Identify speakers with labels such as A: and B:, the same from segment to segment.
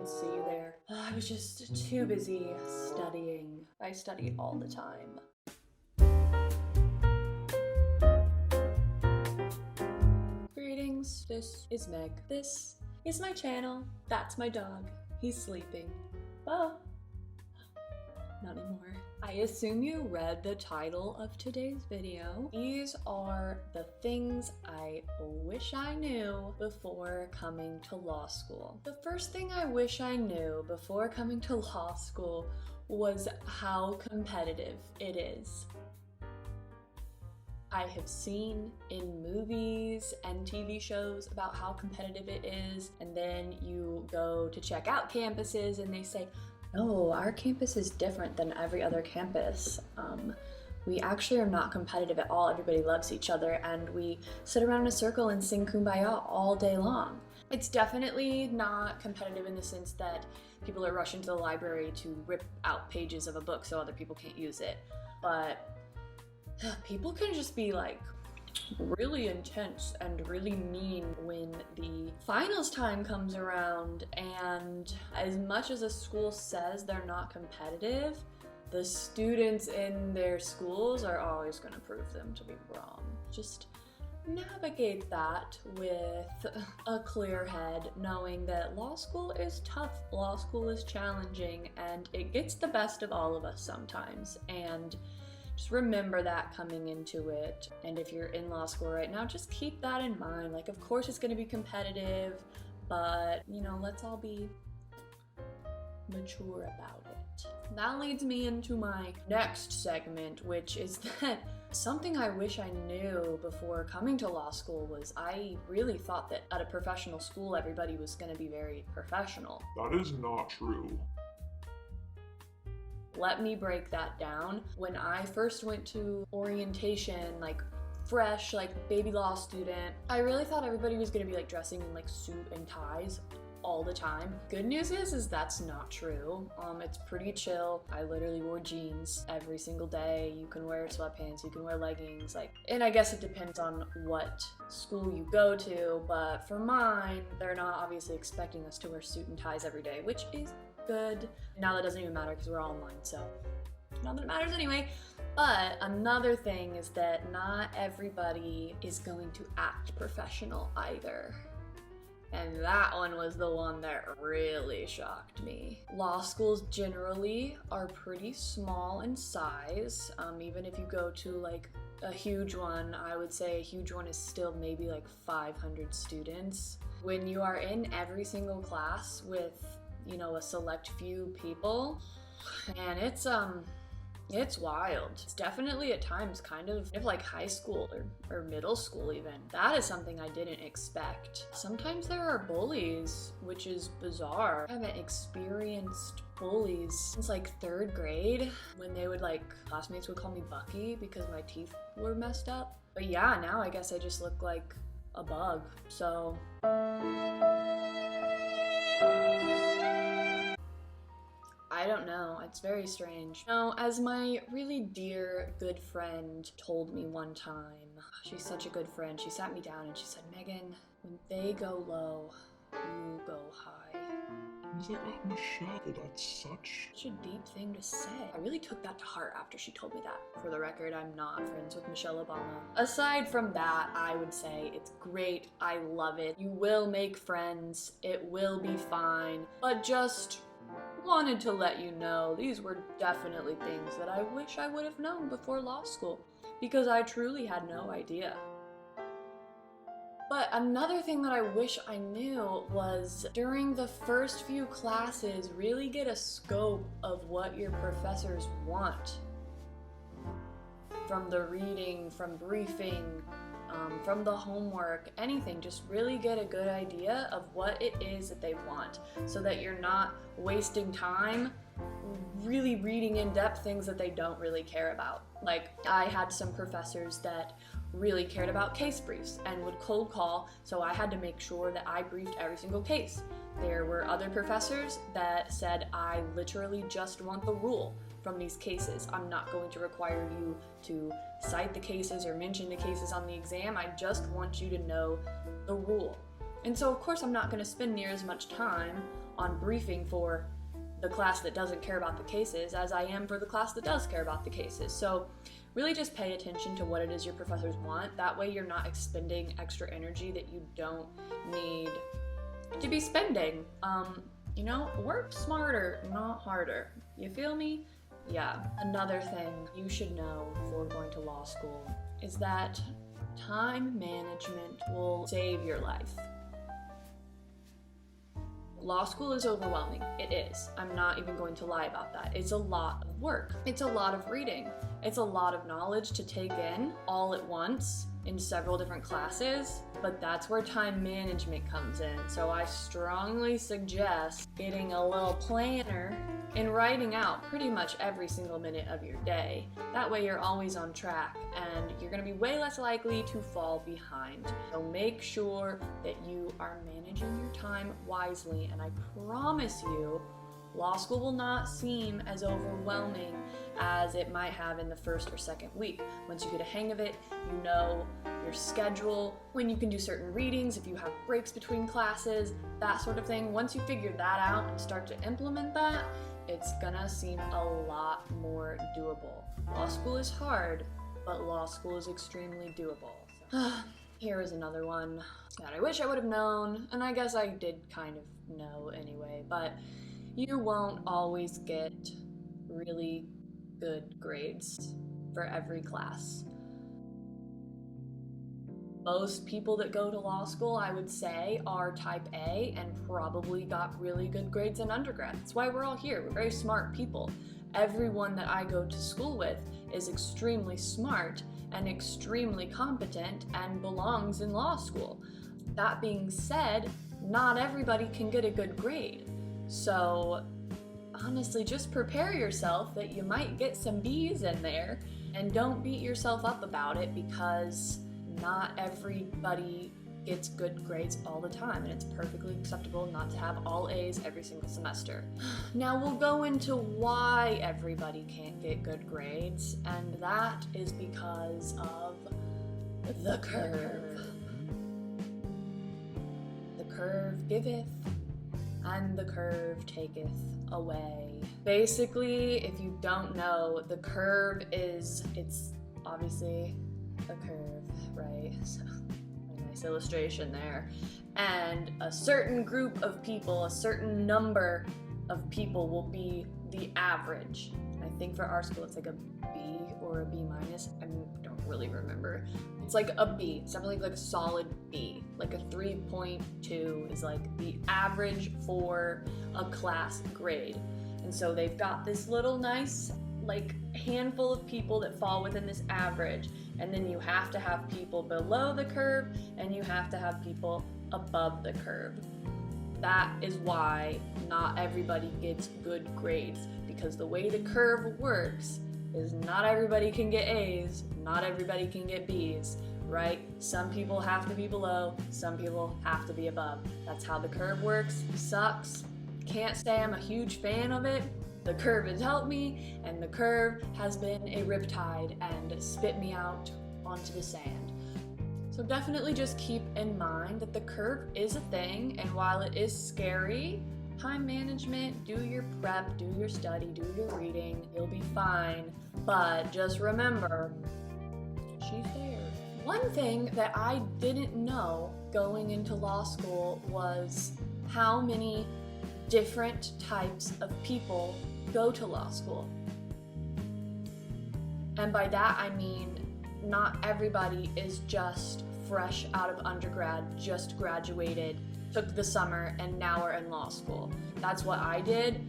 A: see there. I was just too busy studying. I study all the time. Greetings, this is Meg. This is my channel. That's my dog. He's sleeping. Well, not anymore. I assume you read the title of today's video. These are the things I wish I knew before coming to law school. The first thing I wish I knew before coming to law school was how competitive it is. I have seen in movies and TV shows about how competitive it is, and then you go to check out campuses and they say, no, our campus is different than every other campus. We actually are not competitive at all. Everybody loves each other and we sit around in a circle and sing Kumbaya all day long. It's definitely not competitive in the sense that people are rushing to the library to rip out pages of a book so other people can't use it. But people can just be like really intense and really mean when the finals time comes around, and as much as a school says they're not competitive, the students in their schools are always going to prove them to be wrong. Just navigate that with a clear head, knowing that law school is tough, law school is challenging, and it gets the best of all of us sometimes, and just remember that coming into it. And if you're in law school right now, just keep that in mind. Like, of course it's going to be competitive, but you know, let's all be mature about it. That leads me into my next segment, which is that something I wish I knew before coming to law school was I really thought that at a professional school everybody was going to be very professional.
B: That is not true.
A: Let me break that down. When I first went to orientation, like fresh, like baby law student, I really thought everybody was gonna be like dressing in like suit and ties all the time. Good news is that's not true. It's pretty chill. I literally wore jeans every single day. You can wear sweatpants, you can wear leggings, and I guess it depends on what school you go to, but for mine, they're not obviously expecting us to wear suit and ties every day, which is good. Now that doesn't even matter because we're all online, so not that it matters anyway. But another thing is that not everybody is going to act professional either. And that one was the one that really shocked me. Law schools generally are pretty small in size. Even if you go to like a huge one, I would say a huge one is still maybe like 500 students. When you are in every single class with, you know, a select few people, and it's wild. It's definitely at times kind of like high school or middle school even. That is something I didn't expect. Sometimes there are bullies, which is bizarre. I haven't experienced bullies since like 3rd grade, when they would classmates would call me Bucky because my teeth were messed up. But yeah, now I guess I just look like a bug, so. I don't know, it's very strange. No, as my really dear good friend told me one time, she's such a good friend, she sat me down and she said, Megan, when they go low, you go high.
B: I was like, oh, Michelle, that's such
A: a deep thing to say. I really took that to heart after she told me that. For the record, I'm not friends with Michelle Obama. Aside from that, I would say it's great, I love it. You will make friends, it will be fine, but just wanted to let you know these were definitely things that I wish I would have known before law school, because I truly had no idea. But another thing that I wish I knew was during the first few classes, really get a scope of what your professors want. From the reading, from briefing, from the homework, anything, just really get a good idea of what it is that they want, so that you're not wasting time really reading in-depth things that they don't really care about. Like, I had some professors that really cared about case briefs and would cold call, so I had to make sure that I briefed every single case. There were other professors that said, I literally just want the rule from these cases. I'm not going to require you to cite the cases or mention the cases on the exam. I just want you to know the rule. And so of course I'm not going to spend near as much time on briefing for the class that doesn't care about the cases as I am for the class that does care about the cases. So really just pay attention to what it is your professors want. That way you're not expending extra energy that you don't need to be spending. Work smarter, not harder. You feel me? Yeah. Another thing you should know before going to law school is that time management will save your life. Law school is overwhelming. It is. I'm not even going to lie about that. It's a lot of work. It's a lot of reading. It's a lot of knowledge to take in all at once in several different classes, but that's where time management comes in. So I strongly suggest getting a little planner and writing out pretty much every single minute of your day. That way you're always on track and you're gonna be way less likely to fall behind. So make sure that you are managing your time wisely, and I promise you, law school will not seem as overwhelming as it might have in the first or second week. Once you get a hang of it, you know your schedule, when you can do certain readings, if you have breaks between classes, that sort of thing. Once you figure that out and start to implement that, it's gonna seem a lot more doable. Law school is hard, but law school is extremely doable. So. Here is another one that I wish I would have known, and I guess I did kind of know anyway, but you won't always get really good grades for every class. Most people that go to law school, I would say, are type A and probably got really good grades in undergrad. That's why we're all here. We're very smart people. Everyone that I go to school with is extremely smart and extremely competent and belongs in law school. That being said, not everybody can get a good grade. So honestly, just prepare yourself that you might get some B's in there, and don't beat yourself up about it, because not everybody gets good grades all the time, and it's perfectly acceptable not to have all A's every single semester. Now we'll go into why everybody can't get good grades, and that is because of the curve. The curve giveth, and the curve taketh away. Basically, if you don't know, the curve it's obviously a curve, right? So, a nice illustration there. And a certain group of people, a certain number of people will be the average. I think for our school it's like a B or a B minus. I don't really remember. It's like a B. It's definitely like a solid B. Like a 3.2 is like the average for a class grade. And so they've got this little nice like handful of people that fall within this average, and then you have to have people below the curve and you have to have people above the curve. That is why not everybody gets good grades, because the way the curve works is not everybody can get A's, not everybody can get B's, right? Some people have to be below, some people have to be above. That's how the curve works. Sucks. Can't say I'm a huge fan of it. The curve has helped me, and the curve has been a riptide and spit me out onto the sand. So definitely just keep in mind that the curve is a thing, and while it is scary, time management, do your prep, do your study, do your reading, you'll be fine. But just remember, she's there. One thing that I didn't know going into law school was how many different types of people go to law school. And by that I mean not everybody is just fresh out of undergrad, just graduated, took the summer, and now are in law school. That's what I did,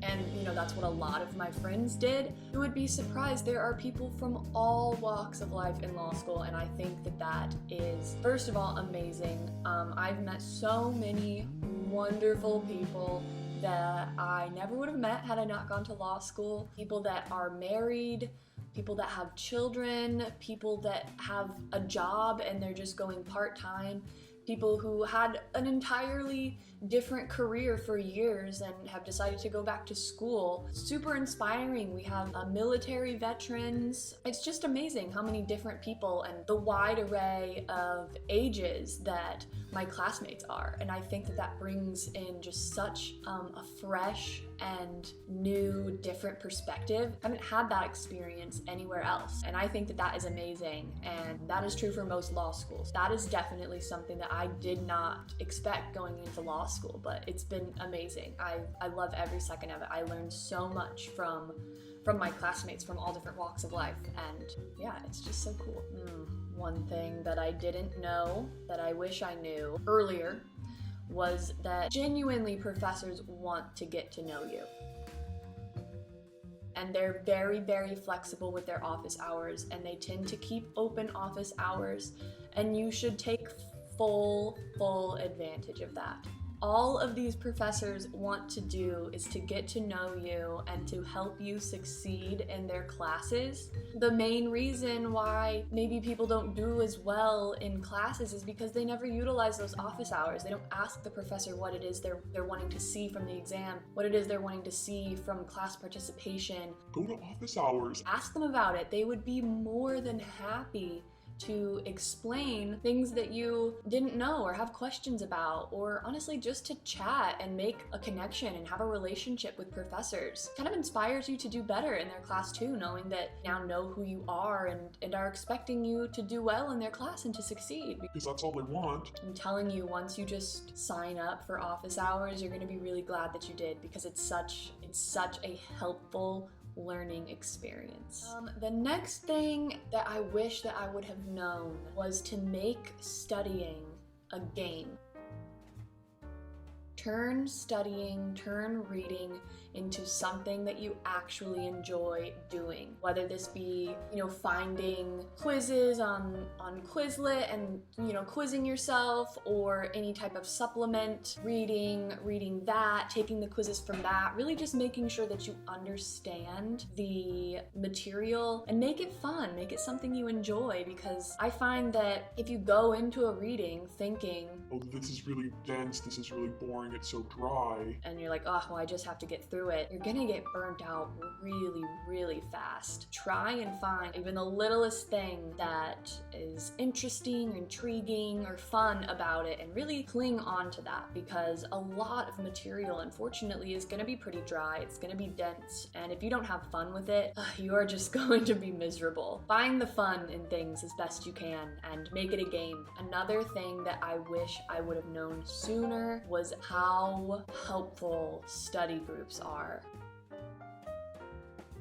A: and that's what a lot of my friends did. You would be surprised, there are people from all walks of life in law school, and I think that that is, first of all, amazing. I've met so many wonderful people that I never would have met had I not gone to law school. People that are married, people that have children, people that have a job and they're just going part-time, people who had an entirely different career for years and have decided to go back to school. Super inspiring. We have military veterans. It's just amazing how many different people and the wide array of ages that my classmates are. And I think that that brings in just such a fresh and new, different perspective. I haven't had that experience anywhere else. And I think that that is amazing. And that is true for most law schools. That is definitely something that I did not expect going into law school, but it's been amazing. I love every second of it. I learned so much from my classmates from all different walks of life. And yeah, it's just so cool. One thing that I didn't know that I wish I knew earlier was that genuinely professors want to get to know you. And they're very, very flexible with their office hours, and they tend to keep open office hours, and you should take full advantage of that. All of these professors want to do is to get to know you and to help you succeed in their classes. The main reason why maybe people don't do as well in classes is because they never utilize those office hours. They don't ask the professor what it is they're wanting to see from the exam, what it is they're wanting to see from class participation.
B: Go to office hours.
A: Ask them about it. They would be more than happy to explain things that you didn't know or have questions about, or honestly just to chat and make a connection and have a relationship with professors. Kind of inspires you to do better in their class too, knowing that now know who you are and are expecting you to do well in their class and to succeed.
B: Because that's all they want.
A: I'm telling you, once you just sign up for office hours, you're going to be really glad that you did, because it's such a helpful learning experience. The next thing that I wish that I would have known was to make studying a game. Turn studying, turn reading into something that you actually enjoy doing. Whether this be, finding quizzes on Quizlet and, quizzing yourself, or any type of supplement, reading that, taking the quizzes from that, really just making sure that you understand the material and make it fun, make it something you enjoy, because I find that if you go into a reading thinking,
B: oh, this is really dense, this is really boring, it's so dry,
A: and you're like, oh, well, I just have to get through it, you're gonna get burnt out really fast. Try and find even the littlest thing that is interesting or intriguing or fun about it, and really cling on to that, because a lot of material, unfortunately, is gonna be pretty dry, it's gonna be dense, and if you don't have fun with it, you are just going to be miserable. Find the fun in things as best you can and make it a game. Another thing that I wish I would have known sooner was how helpful study groups are.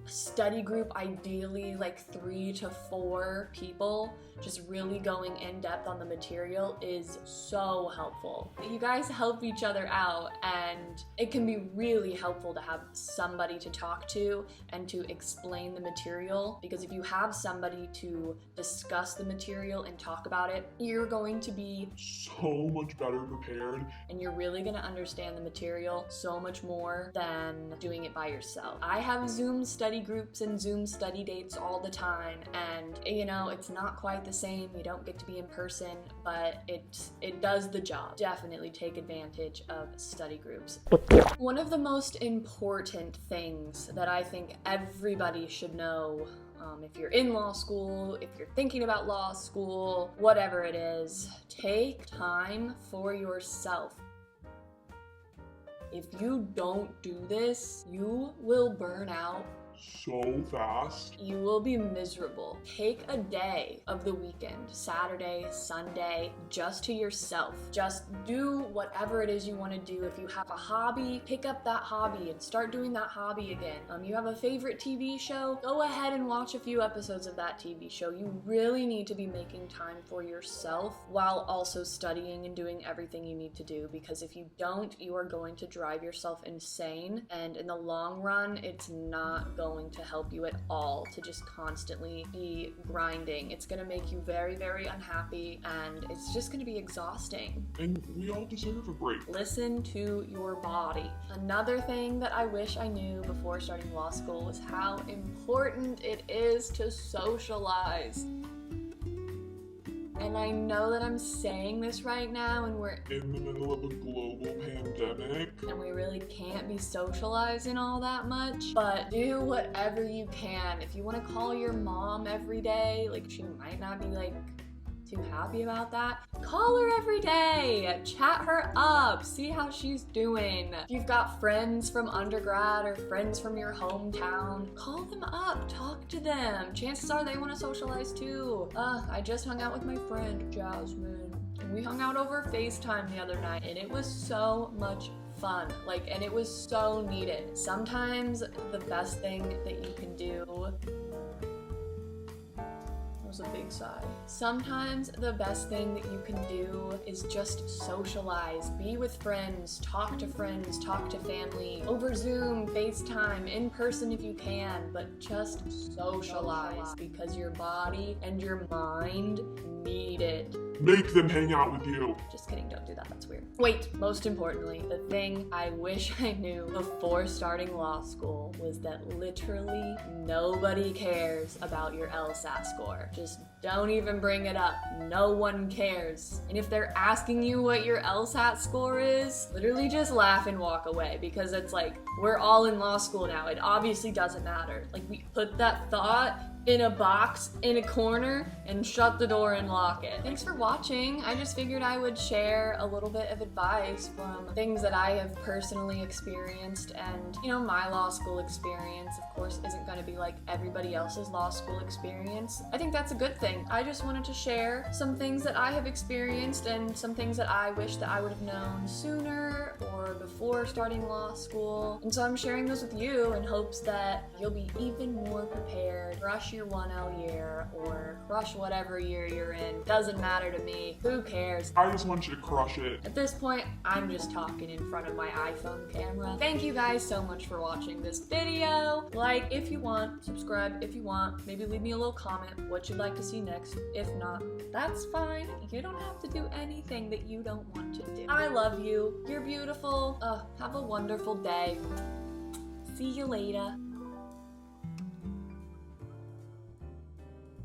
A: A study group, ideally like 3 to 4 people, just really going in depth on the material, is so helpful. You guys help each other out, and it can be really helpful to have somebody to talk to and to explain the material, because if you have somebody to discuss the material and talk about it, you're going to be
B: so much better prepared,
A: and you're really going to understand the material so much more than doing it by yourself. I have Zoom study groups and Zoom study dates all the time, and it's not quite the same. You don't get to be in person, but it does the job. Definitely take advantage of study groups. One of the most important things that I think everybody should know, if you're in law school, if you're thinking about law school, whatever it is, take time for yourself. If you don't do this, you will burn out
B: so fast.
A: You will be miserable. Take a day of the weekend, Saturday, Sunday, just to yourself. Just do whatever it is you want to do. If you have a hobby, pick up that hobby and start doing that hobby again. You have a favorite TV show, go ahead and watch a few episodes of that TV show. You really need to be making time for yourself while also studying and doing everything you need to do, because if you don't, you are going to drive yourself insane, and in the long run, it's not going to help you at all to just constantly be grinding. It's going to make you very unhappy, and it's just going to be exhausting.
B: And we all deserve a break.
A: Listen to your body. Another thing that I wish I knew before starting law school was how important it is to socialize. And I know that I'm saying this right now and we're
B: In the middle of a global pandemic.
A: and we really can't be socializing all that much, but do whatever you can. If you want to call your mom every day, like she might not be like too happy about that, call her every day, chat her up, see how she's doing. If you've got friends from undergrad or friends from your hometown, call them up, talk to them. Chances are they want to socialize too. I just hung out with my friend Jasmine, and we hung out over FaceTime the other night, and it was so much fun, and it was so needed. Sometimes the best thing that you can do, was a big sigh. Sometimes the best thing that you can do is just socialize, be with friends, talk to family, over Zoom, FaceTime, in person if you can, but just socialize because your body and your mind need it.
B: Make them hang out with you.
A: Just kidding, don't do that, that's weird. Wait, most importantly, the thing I wish I knew before starting law school was that literally nobody cares about your LSAT score. Just don't even bring it up. No one cares. And if they're asking you what your LSAT score is, literally just laugh and walk away, because it's like, we're all in law school now. It obviously doesn't matter. Like, we put that thought in a box in a corner and shut the door and lock it. Thanks for watching. I just figured I would share a little bit of advice from things that I have personally experienced, and my law school experience of course isn't going to be like everybody else's law school experience. I think that's a good thing. I just wanted to share some things that I have experienced and some things that I wish that I would have known sooner or before starting law school. And so I'm sharing those with you in hopes that you'll be even more prepared. Rush your 1L year or crush whatever year you're in. Doesn't matter to me. Who cares?
B: I just want you to crush it.
A: At this point, I'm just talking in front of my iPhone camera. Thank you guys so much for watching this video. Like if you want, subscribe if you want, maybe leave me a little comment what you'd like to see next. If not, that's fine. You don't have to do anything that you don't want to do. I love you. You're beautiful. Have a wonderful day. See you later.